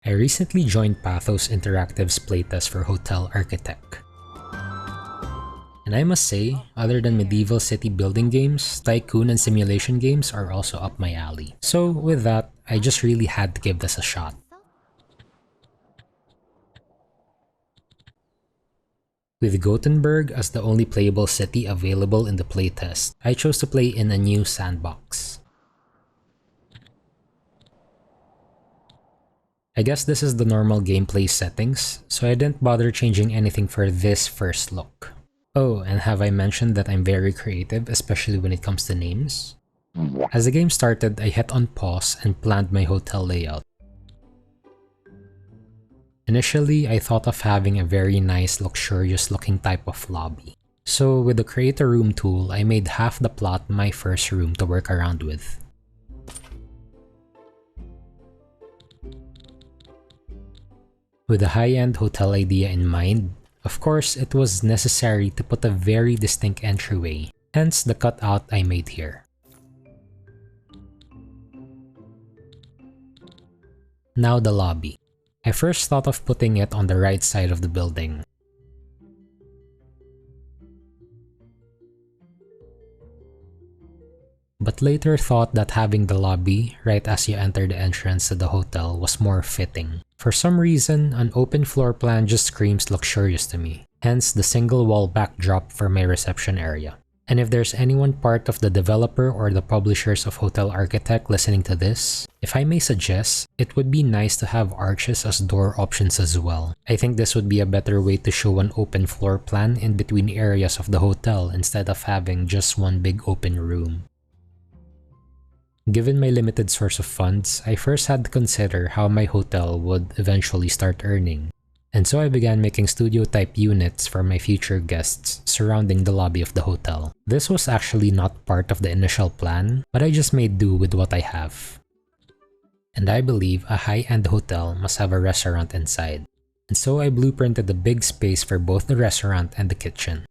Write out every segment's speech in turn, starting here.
I recently joined Pathos Interactive's playtest for Hotel Architect. And I must say, other than medieval city building games, Tycoon and simulation games are also up my alley. So with that, I just really had to give this a shot. With Gothenburg as the only playable city available in the playtest, I chose to play in a new sandbox. I guess this is the normal gameplay settings, so I didn't bother changing anything for this first look. Oh, and have I mentioned that I'm very creative, especially when it comes to names? As the game started, I hit on pause and planned my hotel layout. Initially, I thought of having a very nice, luxurious looking type of lobby. So with the Create a Room tool, I made half the plot my first room to work around with. With a high-end hotel idea in mind, of course, it was necessary to put a very distinct entryway, hence the cutout I made here. Now the lobby. I first thought of putting it on the right side of the building. But later thought that having the lobby right as you enter the entrance to the hotel was more fitting. For some reason, an open floor plan just screams luxurious to me, hence the single wall backdrop for my reception area. And if there's anyone part of the developer or the publishers of Hotel Architect listening to this, if I may suggest, it would be nice to have arches as door options as well. I think this would be a better way to show an open floor plan in between areas of the hotel instead of having just one big open room. Given my limited source of funds, I first had to consider how my hotel would eventually start earning. And so I began making studio-type units for my future guests surrounding the lobby of the hotel. This was actually not part of the initial plan, but I just made do with what I have. And I believe a high-end hotel must have a restaurant inside. And so I blueprinted a big space for both the restaurant and the kitchen.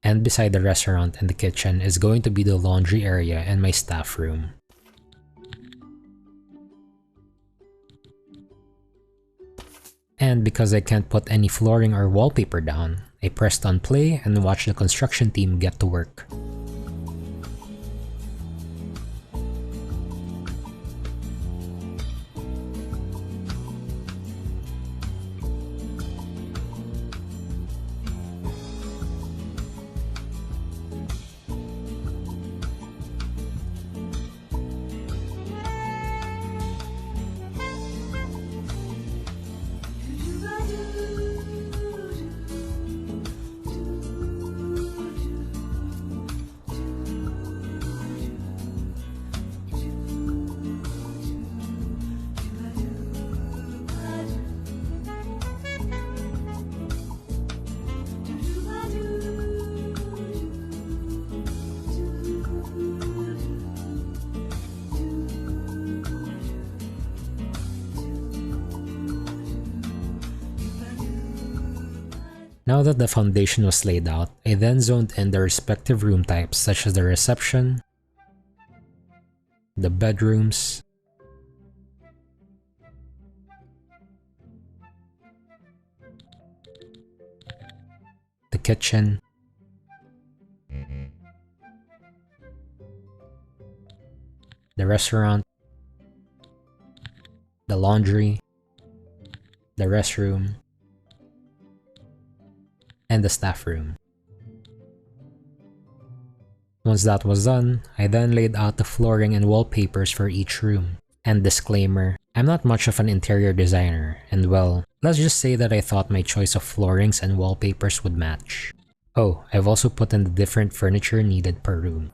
And beside the restaurant and the kitchen is going to be the laundry area and my staff room. And because I can't put any flooring or wallpaper down, I pressed on play and watched the construction team get to work. Now that the foundation was laid out, I then zoned in the respective room types such as the reception, the bedrooms, the kitchen, the restaurant, the laundry, the restroom, and the staff room. Once that was done, I then laid out the flooring and wallpapers for each room. And disclaimer, I'm not much of an interior designer, and well, let's just say that I thought my choice of floorings and wallpapers would match. Oh, I've also put in the different furniture needed per room.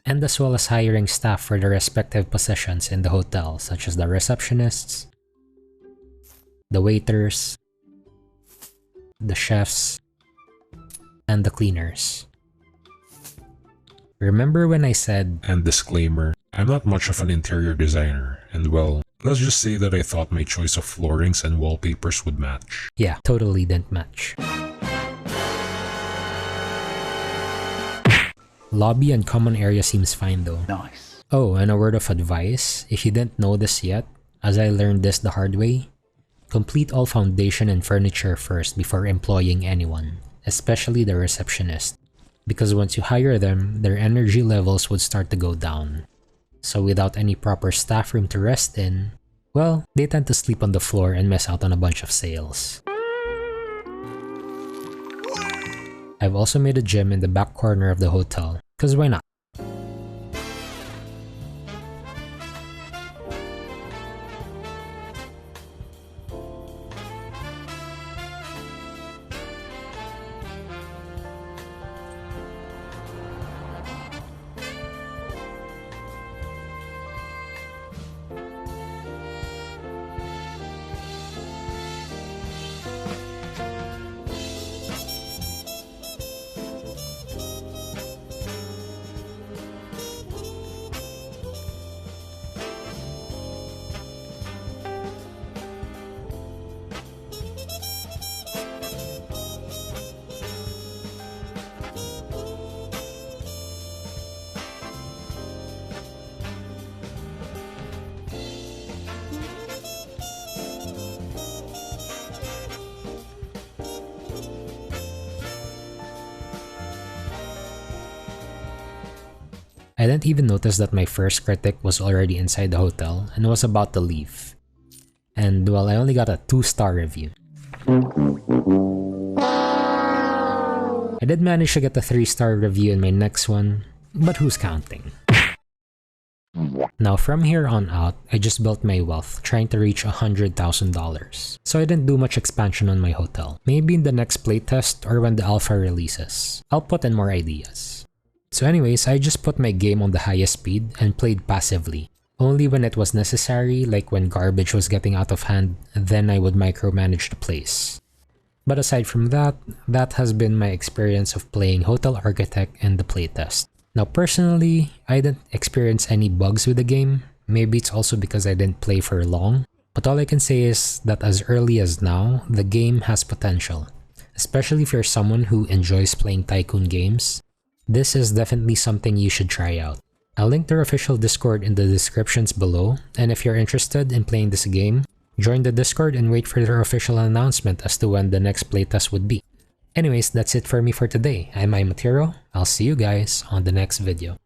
and as well as hiring staff for the respective positions in the hotel, such as the receptionists, the waiters, the chefs, and the cleaners. Remember when I said, And disclaimer, I'm not much of an interior designer, and well, let's just say that I thought my choice of floorings and wallpapers would match. yeah, totally didn't match. Lobby and common area seems fine though. Nice. Oh, and a word of advice, if you didn't know this yet, as I learned this the hard way, complete all foundation and furniture first before employing anyone, especially the receptionist, because once you hire them, their energy levels would start to go down. So without any proper staff room to rest in, well, they tend to sleep on the floor and miss out on a bunch of sales. I've also made a gym in the back corner of the hotel, cause why not? I didn't even notice that my first critic was already inside the hotel and was about to leave. And well, I only got a 2-star review. I did manage to get a 3-star review in my next one, but who's counting? Now from here on out, I just built my wealth trying to reach $100,000. So I didn't do much expansion on my hotel. Maybe in the next playtest or when the alpha releases, I'll put in more ideas. So anyways, I just put my game on the highest speed and played passively. Only when it was necessary, like when garbage was getting out of hand, then I would micromanage the place. But aside from that, that has been my experience of playing Hotel Architect in the playtest. Now personally, I didn't experience any bugs with the game. Maybe it's also because I didn't play for long. But all I can say is that as early as now, the game has potential. Especially if you're someone who enjoys playing Tycoon games. This is definitely something you should try out. I'll link their official Discord in the descriptions below, and if you're interested in playing this game, join the Discord and wait for their official announcement as to when the next playtest would be. Anyways, that's it for me for today. I'm Matiro. I'll see you guys on the next video.